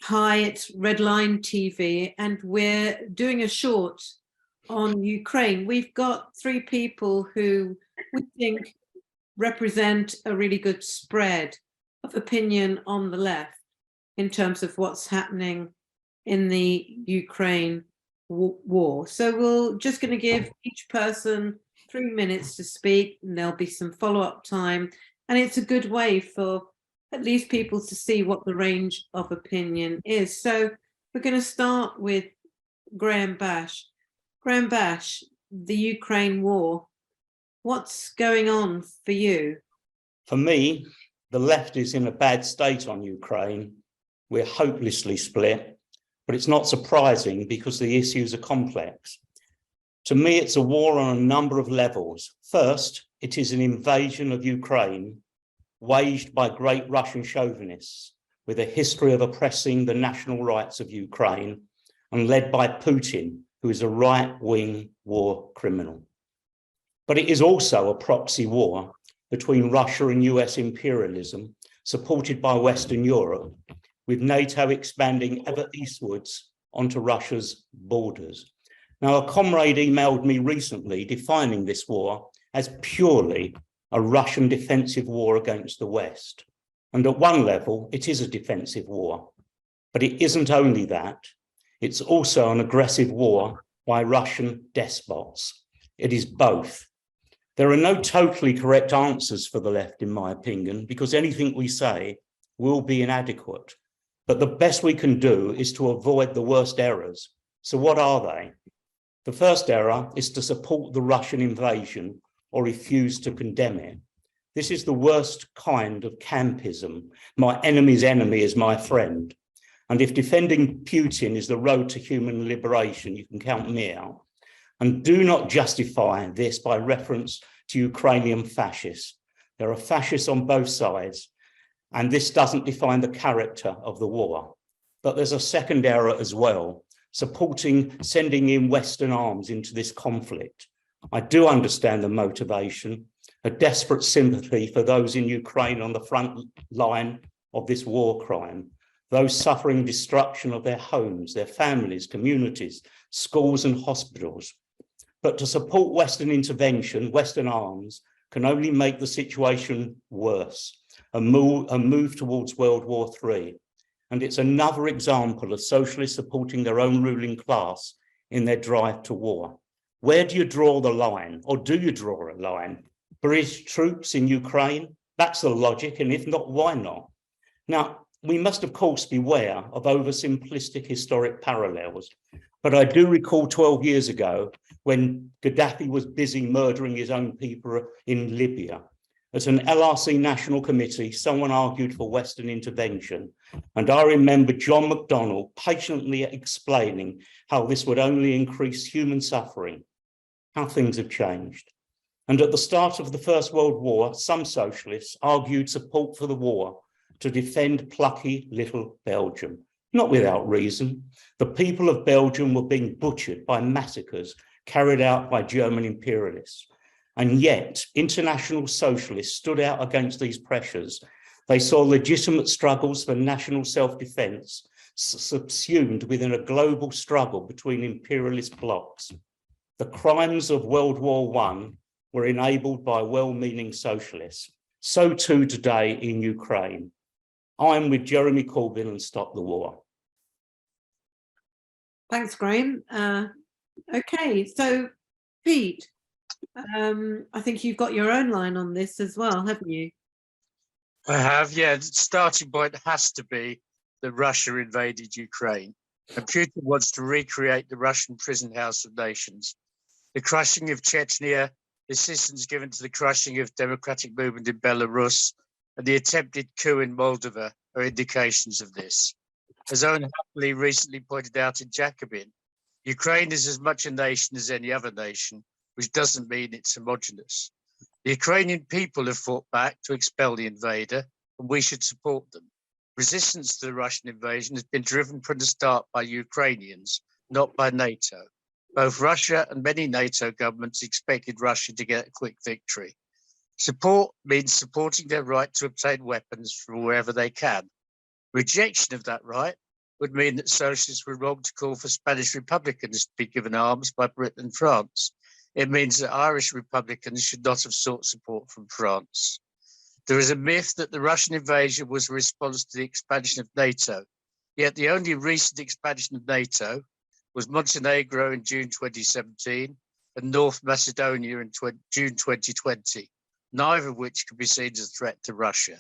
Hi, it's Redline TV, and we're doing a short on Ukraine. We've got three people who we think represent a really good spread of opinion on the left in terms of what's happening in the Ukraine war. So we're just going to give each person 3 minutes to speak, and there'll be some follow-up time. And it's a good way for at least people to see what the range of opinion is. So we're going to start with Graham Bash. Graham Bash, the Ukraine war, what's going on for you? For me, the left is in a bad state on Ukraine. We're hopelessly split, but it's not surprising because the issues are complex. To me, it's a war on a number of levels. First, it is an invasion of Ukraine waged by great Russian chauvinists with a history of oppressing the national rights of Ukraine and led by Putin, who is a right-wing war criminal. But it is also a proxy war between Russia and US imperialism, supported by Western Europe, with NATO expanding ever eastwards onto Russia's borders. Now, a comrade emailed me recently defining this war as purely a Russian defensive war against the West. And at one level, it is a defensive war, but it isn't only that. It's also an aggressive war by Russian despots. It is both. There are no totally correct answers for the left, in my opinion, because anything we say will be inadequate. But the best we can do is to avoid the worst errors. So what are they? The first error is to support the Russian invasion or refuse to condemn it. This is the worst kind of campism. My enemy's enemy is my friend. And if defending Putin is the road to human liberation, you can count me out. And do not justify this by reference to Ukrainian fascists. There are fascists on both sides, and this doesn't define the character of the war. But there's a second error as well, sending in Western arms into this conflict. I do understand the motivation, a desperate sympathy for those in Ukraine on the front line of this war crime, those suffering destruction of their homes, their families, communities, schools and hospitals. But to support Western intervention, Western arms, can only make the situation worse, a move towards World War III. And it's another example of socialists supporting their own ruling class in their drive to war. Where do you draw the line, or do you draw a line? British troops in Ukraine? That's the logic, and if not, why not? Now, we must, of course, beware of oversimplistic historic parallels, but I do recall 12 years ago when Gaddafi was busy murdering his own people in Libya. At an LRC National Committee, someone argued for Western intervention, and I remember John McDonnell patiently explaining how this would only increase human suffering. How things have changed. And at the start of the First World War, some socialists argued support for the war to defend plucky little Belgium. Not without reason. The people of Belgium were being butchered by massacres carried out by German imperialists. And yet, international socialists stood out against these pressures. They saw legitimate struggles for national self-defense subsumed within a global struggle between imperialist blocs. The crimes of World War I were enabled by well-meaning socialists. So too today in Ukraine. I'm with Jeremy Corbyn and Stop the War. Thanks, Graham. Okay, so Pete, I think you've got your own line on this as well, haven't you? I have, yeah. The starting point has to be that Russia invaded Ukraine. And Putin wants to recreate the Russian prison house of nations. The crushing of Chechnya, the assistance given to the crushing of democratic movement in Belarus, and the attempted coup in Moldova are indications of this. As Owen Happily recently pointed out in Jacobin, Ukraine is as much a nation as any other nation, which doesn't mean it's homogenous. The Ukrainian people have fought back to expel the invader, and we should support them. Resistance to the Russian invasion has been driven from the start by Ukrainians, not by NATO. Both Russia and many NATO governments expected Russia to get a quick victory. Support means supporting their right to obtain weapons from wherever they can. Rejection of that right would mean that socialists were wrong to call for Spanish Republicans to be given arms by Britain and France. It means that Irish Republicans should not have sought support from France. There is a myth that the Russian invasion was a response to the expansion of NATO, yet the only recent expansion of NATO was Montenegro in June 2017 and North Macedonia in June 2020, neither of which could be seen as a threat to Russia.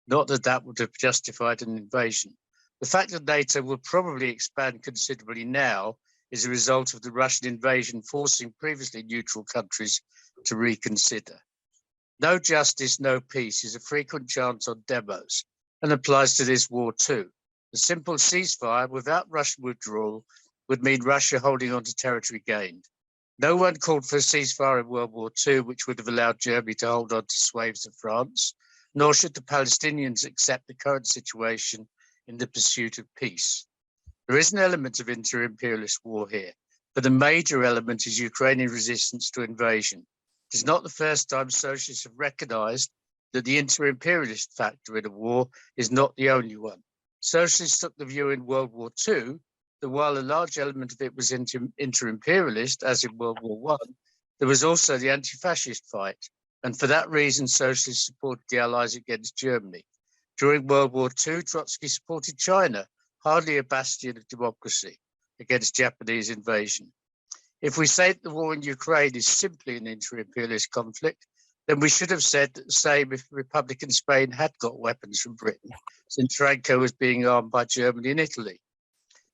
Not that that would have justified an invasion. The fact that NATO will probably expand considerably now is a result of the Russian invasion forcing previously neutral countries to reconsider. No justice, no peace is a frequent chant on demos and applies to this war too. A simple ceasefire without Russian withdrawal would mean Russia holding on to territory gained. No one called for a ceasefire in World War II, which would have allowed Germany to hold on to swathes of France, nor should the Palestinians accept the current situation in the pursuit of peace. There is an element of inter-imperialist war here, but the major element is Ukrainian resistance to invasion. It is not the first time socialists have recognized that the inter-imperialist factor in a war is not the only one. Socialists took the view in World War II that while a large element of it was inter-imperialist, as in World War I, there was also the anti-fascist fight. And for that reason, socialists supported the Allies against Germany. During World War II, Trotsky supported China, hardly a bastion of democracy, against Japanese invasion. If we say that the war in Ukraine is simply an inter-imperialist conflict, then we should have said the same if Republican Spain had got weapons from Britain, since Franco was being armed by Germany and Italy.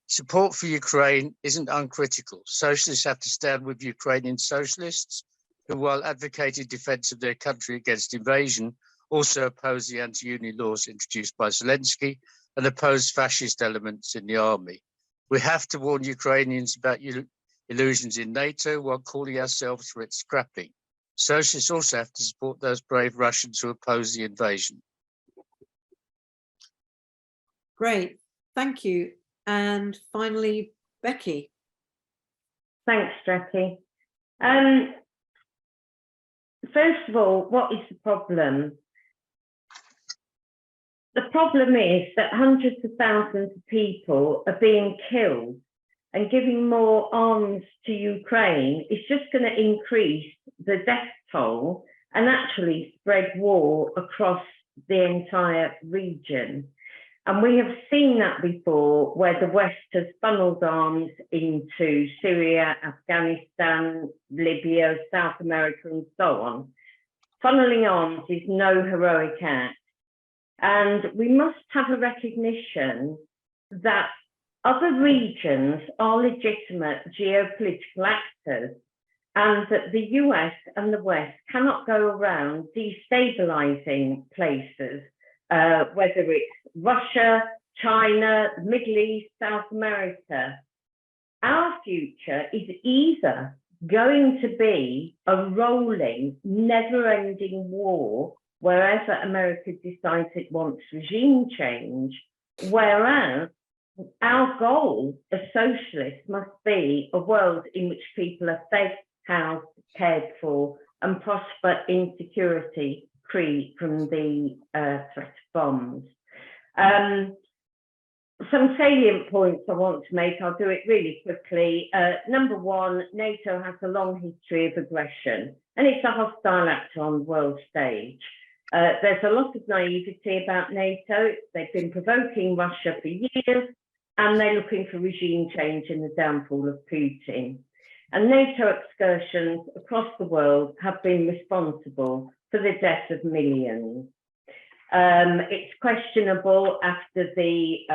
Support for Ukraine isn't uncritical. Socialists have to stand with Ukrainian socialists, who, while advocating defense of their country against invasion, also oppose the anti-union laws introduced by Zelensky and oppose fascist elements in the army. We have to warn Ukrainians about illusions in NATO while calling ourselves for its scrapping. Socialists also have to support those brave Russians who oppose the invasion. Great, thank you. And finally, Becky. Thanks, Jackie. First of all, what is the problem? The problem is that hundreds of thousands of people are being killed, and giving more arms to Ukraine is just going to increase the death toll and actually spread war across the entire region. And we have seen that before, where the West has funneled arms into Syria, Afghanistan, Libya, South America, and so on. Funneling arms is no heroic act. And we must have a recognition that other regions are legitimate geopolitical actors, and that the US and the West cannot go around destabilizing places, whether it's Russia, China, Middle East, South America. Our future is either going to be a rolling, never-ending war wherever America decides it wants regime change, whereas our goal as socialists must be a world in which people are safe, housed, cared for, and prosper in security, free from the threat of bombs. Some salient points I want to make, I'll do it really quickly. Number one, NATO has a long history of aggression, and it's a hostile actor on the world stage. There's a lot of naivety about NATO. They've been provoking Russia for years, and they're looking for regime change in the downfall of Putin. And NATO excursions across the world have been responsible for the death of millions. It's questionable after the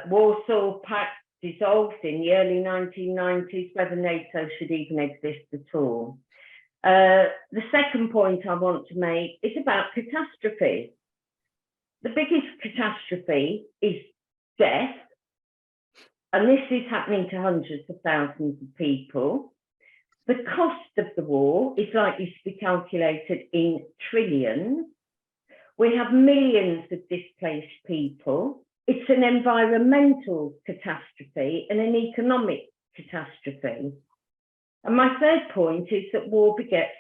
Warsaw Pact dissolved in the early 1990s whether NATO should even exist at all. The second point I want to make is about catastrophes. The biggest catastrophe is death, and this is happening to hundreds of thousands of people. The cost of the war is likely to be calculated in trillions. We have millions of displaced people. It's an environmental catastrophe and an economic catastrophe. And my third point is that war begets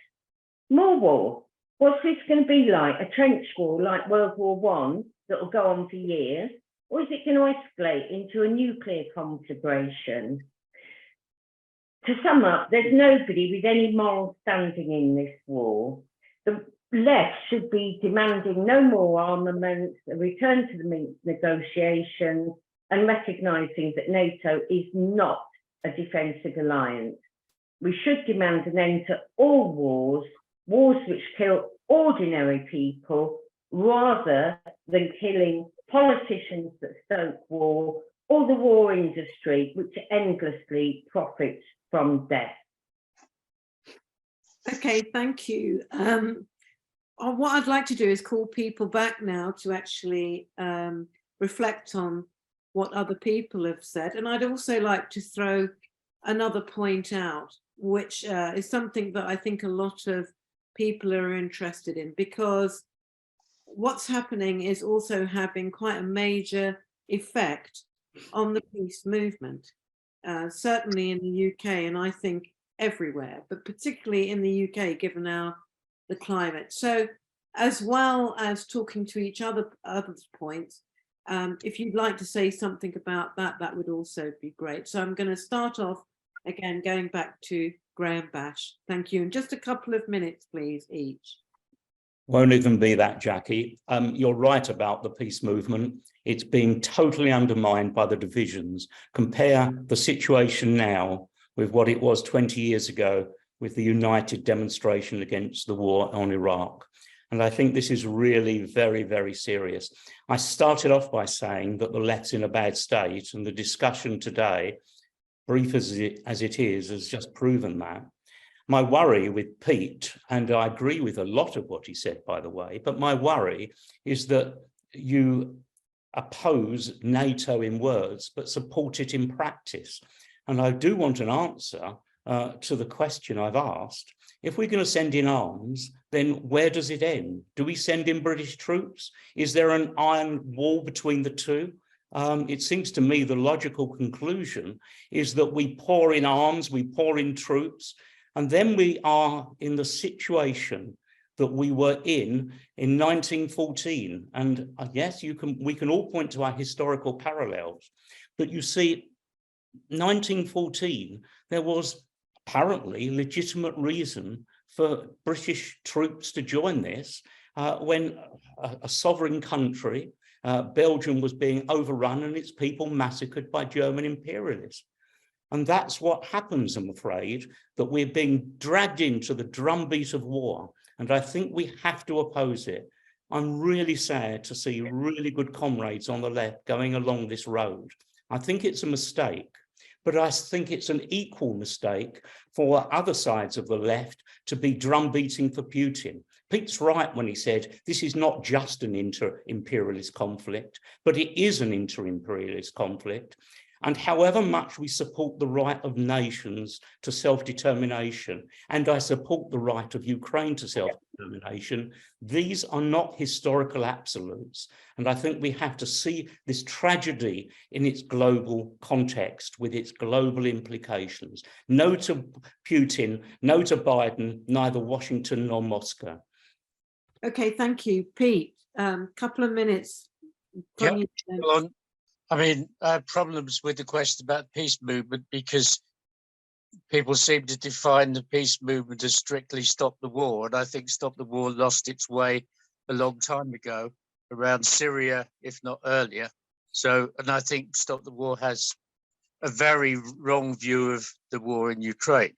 more war. What's this going to be like? A trench war like World War I that will go on for years? or is it going to escalate into a nuclear conflagration? To sum up, there's nobody with any moral standing in this war. The left should be demanding no more armaments, a return to the Minsk negotiations, and recognising that NATO is not a defensive alliance. We should demand an end to all wars, wars which kill ordinary people, rather than killing politicians that stoke war, or the war industry, which endlessly profits from death. Okay, thank you. What I'd like to do is call people back now to actually reflect on what other people have said. And I'd also like to throw another point out, which is something that I think a lot of people are interested in, because what's happening is also having quite a major effect on the peace movement, certainly in the UK, and I think everywhere, but particularly in the UK, given the climate. So as well as talking to each other's points, if you'd like to say something about that, that would also be great. So I'm going to start off again, going back to Graham Bash. Thank you. And just a couple of minutes, please, each. Won't even be that, Jackie. You're right about the peace movement. It's being totally undermined by the divisions. Compare the situation now with what it was 20 years ago with the united demonstration against the war on Iraq. And I think this is really very, very serious. I started off by saying that the left's in a bad state, and the discussion today, brief as it is, has just proven that. My worry with Pete, and I agree with a lot of what he said, by the way, but my worry is that you oppose NATO in words, but support it in practice. And I do want an answer to the question I've asked. If we're going to send in arms, then where does it end? Do we send in British troops? Is there an iron wall between the two? It seems to me the logical conclusion is that we pour in arms, we pour in troops, and then we are in the situation that we were in 1914. And yes, we can all point to our historical parallels, but you see, 1914, there was apparently legitimate reason for British troops to join this when a sovereign country, Belgium, was being overrun and its people massacred by German imperialists. And that's what happens, I'm afraid, that we're being dragged into the drumbeat of war. And I think we have to oppose it. I'm really sad to see really good comrades on the left going along this road. I think it's a mistake, but I think it's an equal mistake for other sides of the left to be drumbeating for Putin. Pete's right when he said this is not just an inter-imperialist conflict, but it is an inter-imperialist conflict. And however much we support the right of nations to self-determination, and I support the right of Ukraine to self-determination, these are not historical absolutes. And I think we have to see this tragedy in its global context with its global implications. No to Putin, no to Biden, neither Washington nor Moscow. Okay, thank you. Pete, couple of minutes. Yep. I mean, I have problems with the question about peace movement because people seem to define the peace movement as strictly stop the war. And I think stop the war lost its way a long time ago around Syria, if not earlier. So, and I think stop the war has a very wrong view of the war in Ukraine.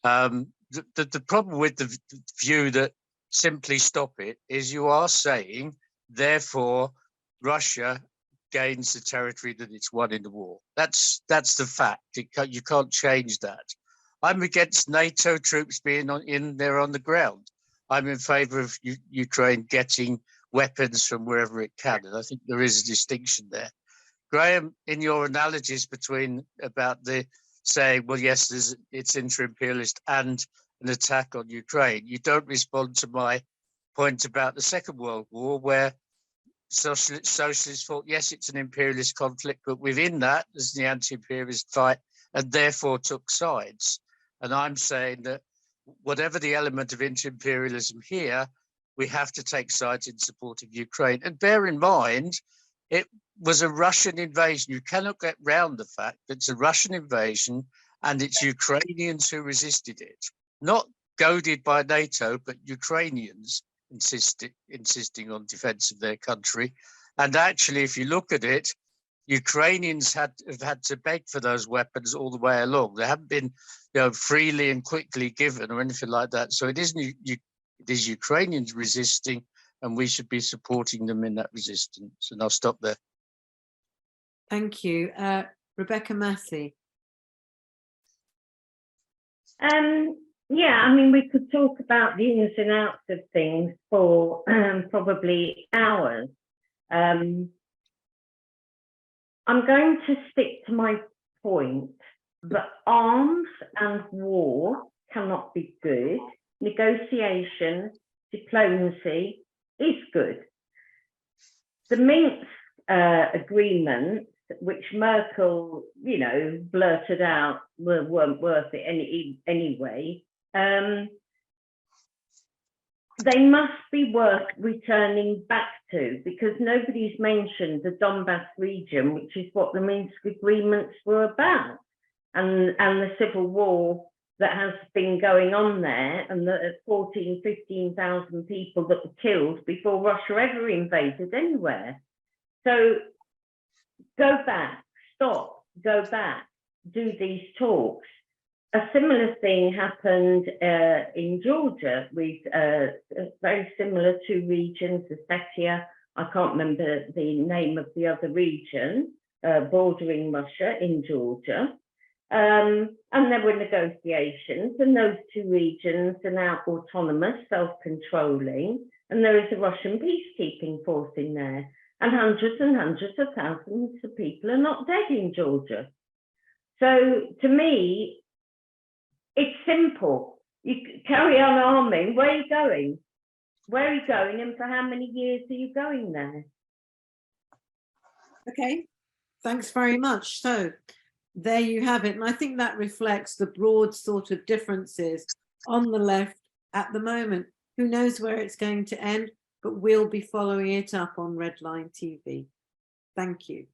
The problem with the view that simply stop it is you are saying, therefore, Russia gains the territory that it's won in the war. That's the fact. You can't change that. I'm against NATO troops being in there on the ground. I'm in favour of Ukraine getting weapons from wherever it can, and I think there is a distinction there. Graham, in your analogies about the saying, well, yes, it's inter-imperialist and an attack on Ukraine, you don't respond to my point about the Second World War, where socialists thought, yes, it's an imperialist conflict, but within that, there's the anti-imperialist fight, and therefore took sides. And I'm saying that whatever the element of inter-imperialism here, we have to take sides in support of Ukraine. And bear in mind, was a Russian invasion. You cannot get round the fact that it's a Russian invasion and it's Ukrainians who resisted it, not goaded by NATO, but Ukrainians insisting on defense of their country. And actually, if you look at it, Ukrainians have had to beg for those weapons all the way along. They haven't been, freely and quickly given or anything like that. So it is Ukrainians resisting, and we should be supporting them in that resistance. And I'll stop there. Thank you. Rebecca Massey. Yeah, I mean, we could talk about the ins and outs of things for probably hours. I'm going to stick to my point that arms and war cannot be good. Negotiation, diplomacy is good. The Minsk agreement, which Merkel, blurted out weren't worth it anyway, they must be worth returning back to, because nobody's mentioned the Donbass region, which is what the Minsk agreements were about, and the civil war that has been going on there, and the 15,000 people that were killed before Russia ever invaded anywhere. So go back, stop, go back, do these talks. A similar thing happened in Georgia with very similar two regions, Ossetia, I can't remember the name of the other region, bordering Russia in Georgia. And there were negotiations, and those two regions are now autonomous, self-controlling, and there is a Russian peacekeeping force in there. And hundreds of thousands of people are not dead in Georgia. So to me, it's simple. You carry on arming. Where are you going? Where are you going, and for how many years are you going there? Okay, thanks very much. So there you have it. And I think that reflects the broad sort of differences on the left at the moment. Who knows where it's going to end, but we'll be following it up on Redline TV. Thank you.